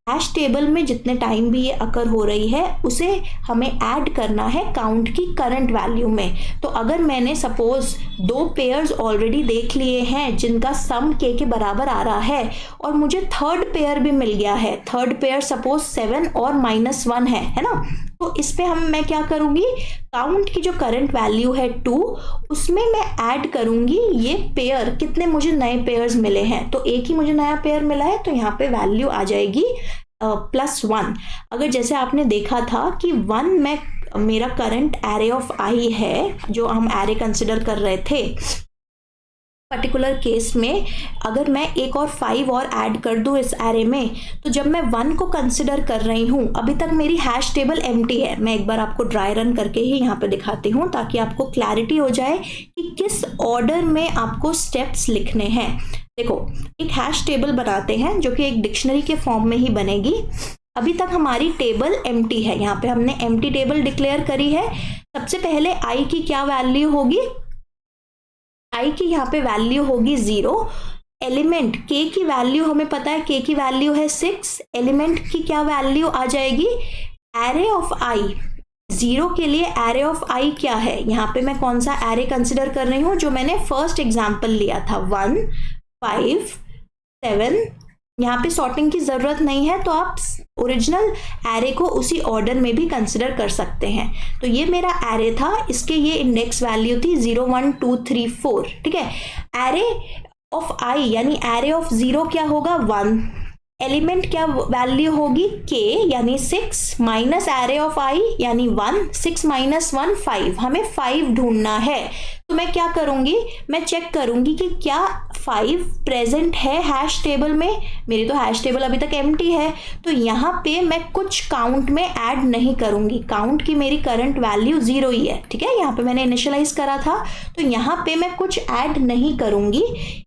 हैश टेबल में जितने टाइम भी ये अकर हो रही है उसे हमें ऐड करना है काउंट की करंट वैल्यू में। तो अगर मैंने सपोज 2 पेयर्स ऑलरेडी देख लिए हैं जिनका सम के बराबर आ रहा है, और मुझे थर्ड पेयर भी मिल गया है, थर्ड पेयर सपोज 7 और -1 है ना, तो इस पे मैं क्या करूंगी, काउंट की जो करंट वैल्यू है 2, उसमें मैं ऐड करूंगी ये पेयर, कितने मुझे नए पेयर्स मिले हैं। तो एक ही मुझे नया पेयर मिला है तो यहाँ पे वैल्यू आ जाएगी +1। अगर जैसे आपने देखा था कि 1 मेरा करंट एरे ऑफ आई है जो हम एरे कंसिडर कर रहे थे, पर्टिकुलर केस में अगर मैं 1 और 5 और ऐड कर दूं इस एरे में, तो जब मैं 1 को कंसिडर कर रही हूं, अभी तक मेरी हैश टेबल एम्प्टी है। मैं एक बार आपको ड्राई रन करके ही यहाँ पे दिखाती हूँ ताकि आपको क्लैरिटी हो जाए कि किस ऑर्डर में आपको स्टेप्स लिखने हैं। देखो एक हैश टेबल बनाते हैं जो कि एक डिक्शनरी के फॉर्म में ही बनेगी। अभी तक हमारी टेबल एम्प्टी है, यहाँ पे हमने एम्प्टी टेबल डिक्लेयर करी है। सबसे पहले आई की क्या वैल्यू होगी, आई की यहाँ पे वैल्यू होगी 0। एलिमेंट के की वैल्यू हमें पता है, के की वैल्यू है 6। एलिमेंट की क्या वैल्यू आ जाएगी, एरे ऑफ आई 0 के लिए एरे ऑफ आई क्या है, यहाँ पे मैं कौन सा एरे कंसिडर कर रही हूँ, जो मैंने फर्स्ट एग्जाम्पल लिया था 1 5 7 यहाँ पे सॉर्टिंग की ज़रूरत नहीं है, तो आप ओरिजिनल एरे को उसी ऑर्डर में भी कंसिडर कर सकते हैं। तो ये मेरा एरे था, इसके ये इंडेक्स वैल्यू थी 0 1 2 3 4, ठीक है। एरे ऑफ आई यानी एरे ऑफ 0 क्या होगा 1, एलिमेंट क्या वैल्यू होगी k यानी 6 माइनस एरे ऑफ i यानी 1, 6 माइनस 1 5, हमें 5 ढूंढना है। तो मैं क्या करूंगी, मैं चेक करूंगी कि क्या 5 प्रेजेंट है हैश टेबल में। मेरी तो हैश टेबल अभी तक एम्प्टी है, तो यहाँ पे मैं कुछ काउंट में ऐड नहीं करूंगी। काउंट की मेरी करंट वैल्यू 0 ही है, ठीक है। यहाँ पे मैंने इनिशियलाइज करा था, तो यहाँ पे मैं कुछ ऐड नहीं करूंगी।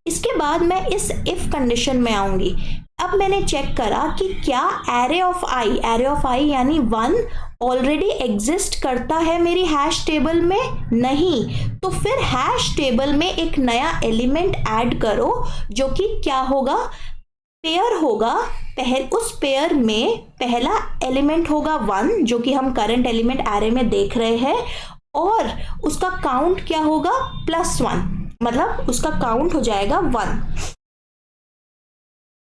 इसके बाद मैं इस इफ कंडीशन में आऊंगी। अब मैंने चेक करा कि क्या एरे ऑफ आई यानी 1 ऑलरेडी एग्जिस्ट करता है मेरी हैश टेबल में, नहीं। तो फिर हैश टेबल में एक नया एलिमेंट ऐड करो जो कि क्या होगा, पेयर होगा। उस पेयर में पहला एलिमेंट होगा 1 जो कि हम करंट एलिमेंट एरे में देख रहे हैं, और उसका काउंट क्या होगा +1, मतलब उसका काउंट हो जाएगा 1।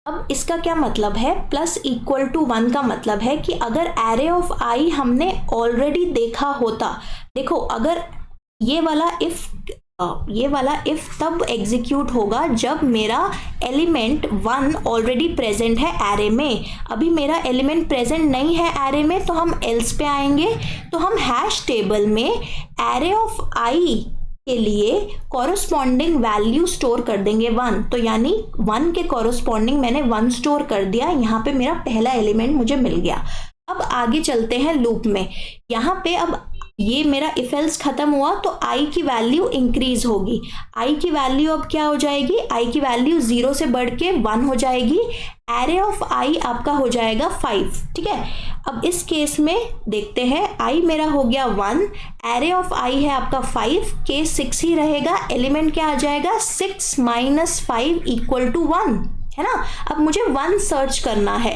अब इसका क्या मतलब है, +=1 का मतलब है कि अगर एरे ऑफ आई हमने ऑलरेडी देखा होता, देखो अगर ये वाला इफ तब एग्जीक्यूट होगा जब मेरा एलिमेंट 1 ऑलरेडी प्रेजेंट है एरे में। अभी मेरा एलिमेंट प्रेजेंट नहीं है एरे में, तो हम एल्स पे आएंगे। तो हम हैश टेबल में एरे ऑफ आई के लिए कॉरस्पॉन्डिंग वैल्यू स्टोर कर देंगे 1। तो यानी 1 के कॉरस्पॉन्डिंग मैंने 1 स्टोर कर दिया, यहाँ पे मेरा पहला एलिमेंट मुझे मिल गया। अब आगे चलते हैं लूप में। यहाँ पे अब ये मेरा इफ एल्स खत्म हुआ तो आई की वैल्यू इंक्रीज होगी। आई की वैल्यू अब क्या हो जाएगी, आई की वैल्यू 0 से बढ़ के 1 हो जाएगी। एरे ऑफ आई आपका हो जाएगा 5, ठीक है। अब इस केस में देखते हैं, आई मेरा हो गया 1, एरे ऑफ आई है आपका 5, के 6 ही रहेगा। एलिमेंट क्या आ जाएगा, 6 माइनस 5 इक्वल टू 1, है ना। अब मुझे 1 सर्च करना है,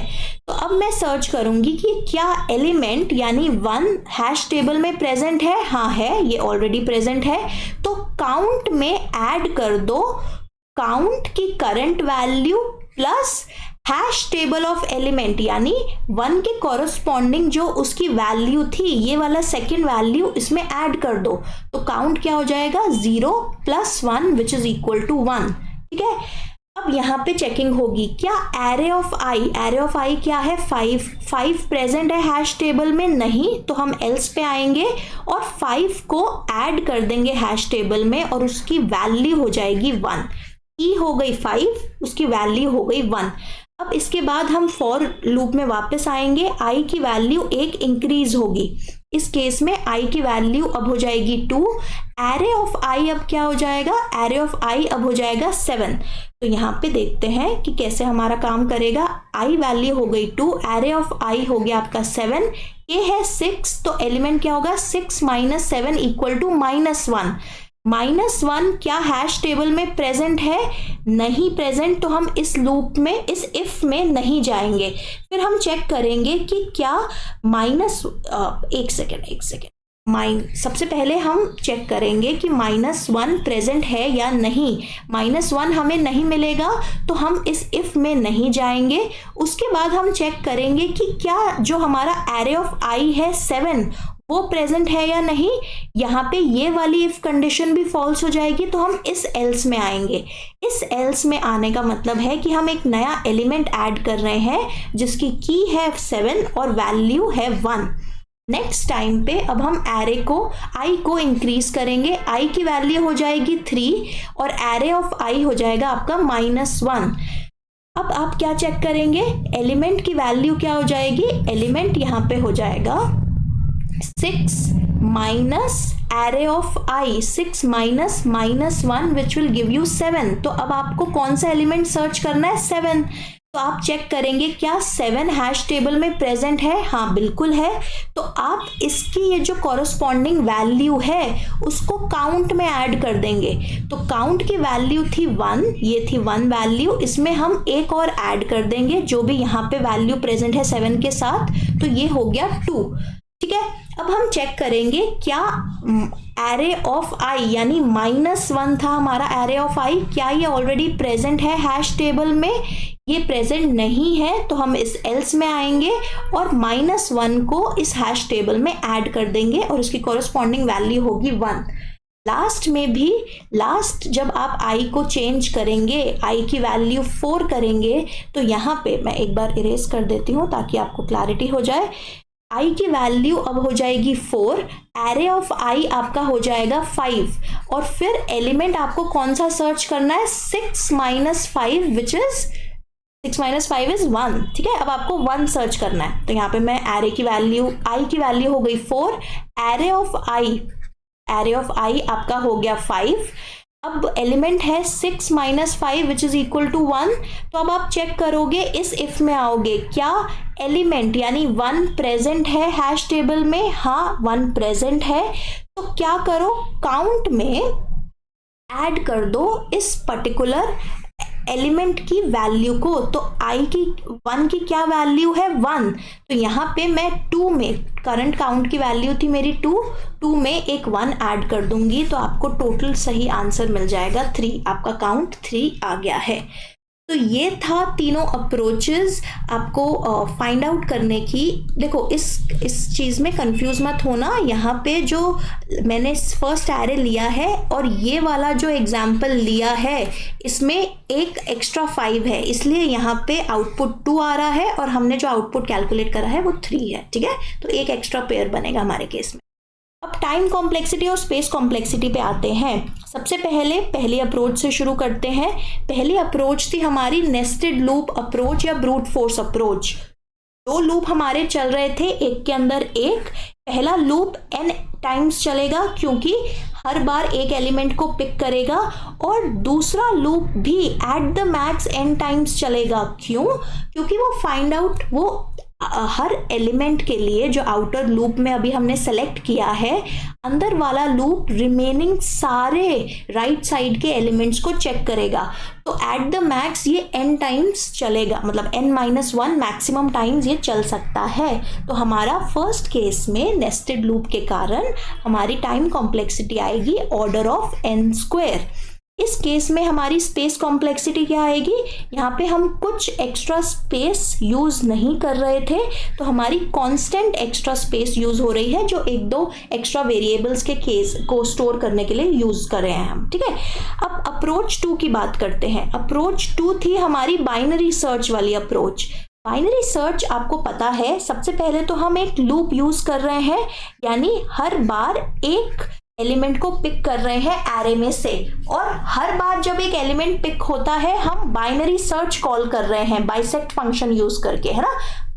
तो अब मैं सर्च करूंगी कि क्या एलिमेंट यानी 1 हैश टेबल में प्रेजेंट है। हाँ है, ये ऑलरेडी प्रेजेंट है। तो काउंट में ऐड कर दो काउंट की current value plus hash table of element यानी 1 के कॉरस्पॉन्डिंग जो उसकी वैल्यू थी, ये वाला सेकेंड वैल्यू इसमें ऐड कर दो। तो काउंट क्या हो जाएगा, 0 + 1 विच इज इक्वल टू 1, ठीक है। अब यहाँ पे चेकिंग होगी, क्या एरे ऑफ आई क्या है 5 प्रेजेंट है हैश टेबल में, नहीं। तो हम एल्स पे आएंगे और 5 को ऐड कर देंगे हैश टेबल में, और उसकी वैल्यू हो जाएगी 1। की हो गई 5, उसकी वैल्यू हो गई 1। अब इसके बाद हम फॉर लूप में वापस आएंगे, आई की वैल्यू 1 इंक्रीज होगी। इस केस में आई की वैल्यू अब हो जाएगी 2। एरे ऑफ आई अब क्या हो जाएगा, एरे ऑफ आई अब हो जाएगा 7। तो यहाँ पे देखते हैं कि कैसे हमारा काम करेगा। आई वैल्यू हो गई 2, एरे ऑफ आई हो गया आपका 7, ये है 6, तो एलिमेंट क्या होगा, 6 माइनस 7 इक्वल टू -1। -1 क्या हैश टेबल में प्रेजेंट है, नहीं प्रेजेंट। तो हम इस लूप में, इस इफ में नहीं जाएंगे। फिर हम चेक करेंगे कि क्या एक सेकेंड सबसे पहले हम चेक करेंगे कि -1 प्रेजेंट है या नहीं। -1 हमें नहीं मिलेगा, तो हम इस इफ में नहीं जाएंगे। उसके बाद हम चेक करेंगे कि क्या जो हमारा एरे ऑफ आई है 7 वो प्रेजेंट है या नहीं। यहाँ पे ये वाली इफ कंडीशन भी फॉल्स हो जाएगी, तो हम इस एल्स में आएंगे। इस एल्स में आने का मतलब है कि हम एक नया एलिमेंट ऐड कर रहे हैं जिसकी की है 7 और वैल्यू है 1। नेक्स्ट टाइम पे अब हम एरे को आई को इंक्रीज करेंगे। आई की वैल्यू हो जाएगी 3 और एरे ऑफ आई हो जाएगा आपका -1। अब आप क्या चेक करेंगे, एलिमेंट की वैल्यू क्या हो जाएगी, एलिमेंट यहाँ पे हो जाएगा 6 minus array of I, 6 minus -1 which will give you 7। तो अब आपको कौन सा एलिमेंट सर्च करना है, 7। तो आप चेक करेंगे क्या 7 हैश टेबल में प्रेजेंट है, हाँ बिल्कुल है। तो आप इसकी ये जो कॉरस्पॉन्डिंग वैल्यू है उसको काउंट में ऐड कर देंगे। तो काउंट की वैल्यू थी 1, ये थी 1 वैल्यू, इसमें हम एक और ऐड कर देंगे जो भी यहाँ पे वैल्यू प्रेजेंट है 7 के साथ, तो ये हो गया 2। ठीक है, अब हम चेक करेंगे क्या एरे ऑफ आई यानी -1 था हमारा एरे ऑफ आई, क्या ये ऑलरेडी प्रेजेंट है हैश टेबल में। ये प्रेजेंट नहीं है तो हम इस एल्स में आएंगे और -1 को इस हैश टेबल में ऐड कर देंगे और उसकी कॉरेस्पॉन्डिंग वैल्यू होगी 1। लास्ट में भी जब आप i को चेंज करेंगे, i की वैल्यू 4 करेंगे, तो यहाँ पे मैं एक बार इरेज कर देती हूँ ताकि आपको क्लैरिटी हो जाए। i की वैल्यू अब हो जाएगी 4, एरे ऑफ i आपका हो जाएगा 5 और फिर एलिमेंट आपको कौन सा सर्च करना है, 6 - 5 विच इज 6 - 5 इज 1। ठीक है, अब आपको 1 सर्च करना है, तो यहाँ पे मैं एरे की वैल्यू i की वैल्यू हो गई 4, एरे ऑफ i आपका हो गया 5। अब एलिमेंट है 6 - 5 विच इज इक्वल टू 1। तो अब आप चेक करोगे, इस इफ में आओगे, क्या एलिमेंट यानी 1 प्रेजेंट है हैश टेबल में, हाँ 1 प्रेजेंट है। तो क्या करो, काउंट में ऐड कर दो इस पर्टिकुलर एलिमेंट की वैल्यू को। तो i की 1 की क्या वैल्यू है 1, तो यहाँ पे मैं 2 में, करंट काउंट की वैल्यू थी मेरी 2 में एक 1 ऐड कर दूंगी तो आपको टोटल सही आंसर मिल जाएगा 3। आपका काउंट 3 आ गया है। तो ये था तीनों अप्रोचेस आपको फाइंड आउट करने की। देखो इस चीज़ में कंफ्यूज मत होना, यहाँ पे जो मैंने फर्स्ट एरे लिया है और ये वाला जो एग्जाम्पल लिया है इसमें एक एक्स्ट्रा 5 है, इसलिए यहाँ पे आउटपुट 2 आ रहा है और हमने जो आउटपुट कैलकुलेट करा है वो 3 है। ठीक है, तो एक एक्स्ट्रा पेयर बनेगा हमारे केस में। अब टाइम कॉम्प्लेक्सिटी और स्पेस कॉम्प्लेक्सिटी पे आते हैं। सबसे पहली अप्रोच से शुरू करते हैं। पहली अप्रोच थी हमारी नेस्टेड लूप अप्रोच या ब्रूट फोर्स अप्रोच। 2 लूप हमारे चल रहे थे, एक के अंदर एक। पहला लूप n टाइम्स चलेगा क्योंकि हर बार एक एलिमेंट को पिक करेगा, और दूसरा लूप भी at the max n times चलेगा। क्यों? क्योंकि वो फाइंड आउट, वो हर एलिमेंट के लिए जो आउटर लूप में अभी हमने सेलेक्ट किया है, अंदर वाला लूप रिमेनिंग सारे राइट साइड के एलिमेंट्स को चेक करेगा। तो एट द मैक्स ये n टाइम्स चलेगा, मतलब n-1 मैक्सिमम टाइम्स ये चल सकता है। तो हमारा फर्स्ट केस में नेस्टेड लूप के कारण हमारी टाइम कॉम्प्लेक्सिटी आएगी ऑर्डर ऑफ n²। इस केस में हमारी स्पेस कॉम्प्लेक्सिटी क्या आएगी, यहाँ पे हम कुछ एक्स्ट्रा स्पेस यूज नहीं कर रहे थे, तो हमारी कांस्टेंट एक्स्ट्रा स्पेस यूज हो रही है जो 1-2 एक्स्ट्रा वेरिएबल्स के केस को स्टोर करने के लिए यूज कर रहे हैं हम। ठीक है, अब अप्रोच 2 की बात करते हैं। अप्रोच 2 थी हमारी बाइनरी सर्च वाली अप्रोच। बाइनरी सर्च आपको पता है, सबसे पहले तो हम एक लूप यूज कर रहे हैं, यानी हर बार एक एलिमेंट को पिक कर रहे हैं एरे में से, और हर बार जब एक एलिमेंट पिक होता है हम बाइनरी सर्च कॉल कर रहे हैं बाइसेक्ट फंक्शन यूज करके, है ना,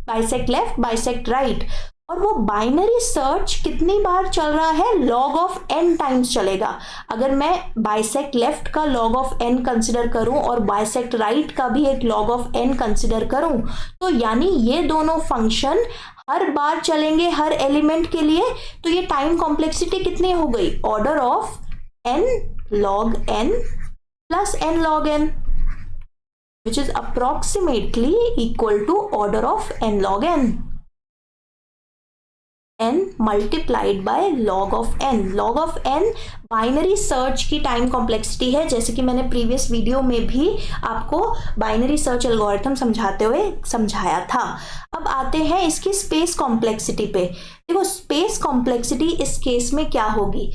बाइसेक्ट लेफ्ट बाइसेक्ट राइट। और वो बाइनरी सर्च कितनी बार चल रहा है, log ऑफ n टाइम्स चलेगा। अगर मैं बाइसेक्ट लेफ्ट का log ऑफ n कंसिडर करूं और बाइसेक्ट राइट का भी एक log ऑफ n कंसिडर करूं, तो यानी ये दोनों फंक्शन हर बार चलेंगे हर एलिमेंट के लिए। तो ये टाइम कॉम्प्लेक्सिटी कितनी हो गई, order of n log n plus n log n, which is approximately equal to order of n log n multiplied by log of n। log of n binary search की time complexity है, जैसे कि मैंने previous video में भी आपको binary search algorithm समझाते हुए समझाया था। अब आते हैं इसकी स्पेस कॉम्प्लेक्सिटी पे। देखो स्पेस कॉम्प्लेक्सिटी इस केस में क्या होगी,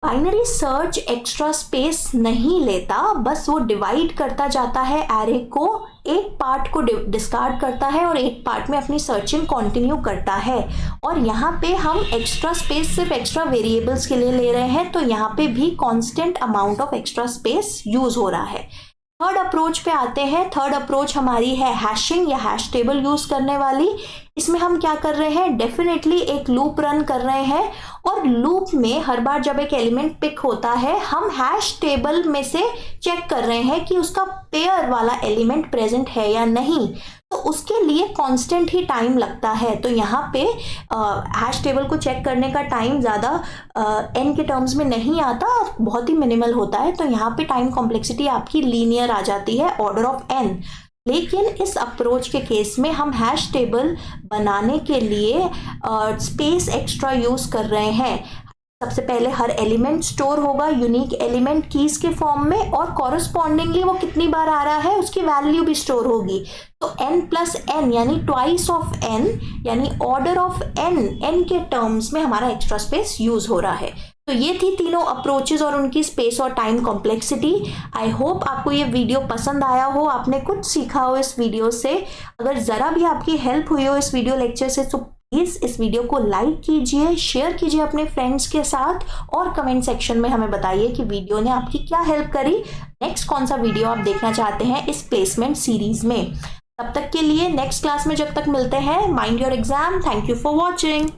बाइनरी सर्च एक्स्ट्रा स्पेस नहीं लेता, बस वो डिवाइड करता जाता है एरे को, एक पार्ट को डिस्कार्ड करता है और एक पार्ट में अपनी सर्चिंग कंटिन्यू करता है। और यहाँ पे हम एक्स्ट्रा स्पेस सिर्फ एक्स्ट्रा वेरिएबल्स के लिए ले रहे हैं, तो यहाँ पे भी constant amount of extra space use हो रहा है। थर्ड अप्रोच पे आते हैं। थर्ड अप्रोच हमारी है हैशिंग या हैश टेबल यूज करने वाली। इसमें हम क्या कर रहे हैं, डेफिनेटली एक लूप रन कर रहे हैं, और लूप में हर बार जब एक एलिमेंट पिक होता है हम हैश टेबल में से चेक कर रहे हैं कि उसका पेयर वाला एलिमेंट प्रेजेंट है या नहीं। तो उसके लिए कांस्टेंट ही टाइम लगता है। तो यहाँ पे हैश टेबल को चेक करने का टाइम ज़्यादा n के टर्म्स में नहीं आता, बहुत ही मिनिमल होता है। तो यहाँ पे टाइम कॉम्प्लेक्सिटी आपकी लीनियर आ जाती है, ऑर्डर ऑफ n। लेकिन इस अप्रोच के केस में हम हैश टेबल बनाने के लिए स्पेस एक्स्ट्रा यूज़ कर रहे हैं। सबसे पहले हर एलिमेंट स्टोर होगा यूनिक एलिमेंट कीज के फॉर्म में, और कॉरस्पॉन्डिंगली वो कितनी बार आ रहा है उसकी वैल्यू भी स्टोर होगी। तो n प्लस एन यानी ट्वाइस ऑफ n, यानी ऑर्डर ऑफ n के टर्म्स में हमारा एक्स्ट्रा स्पेस यूज हो रहा है। तो ये थी तीनों अप्रोचेज और उनकी स्पेस और टाइम कॉम्प्लेक्सिटी। आई होप आपको ये वीडियो पसंद आया हो, आपने कुछ सीखा हो इस वीडियो से। अगर ज़रा भी आपकी हेल्प हुई हो इस वीडियो लेक्चर से तो प्लीज़ इस वीडियो को लाइक कीजिए, शेयर कीजिए अपने फ्रेंड्स के साथ, और कमेंट सेक्शन में हमें बताइए कि वीडियो ने आपकी क्या हेल्प करी। नेक्स्ट कौन सा वीडियो आप देखना चाहते हैं इस प्लेसमेंट सीरीज में। तब तक के लिए नेक्स्ट क्लास में जब तक मिलते हैं, mind your exam. Thank you for watching.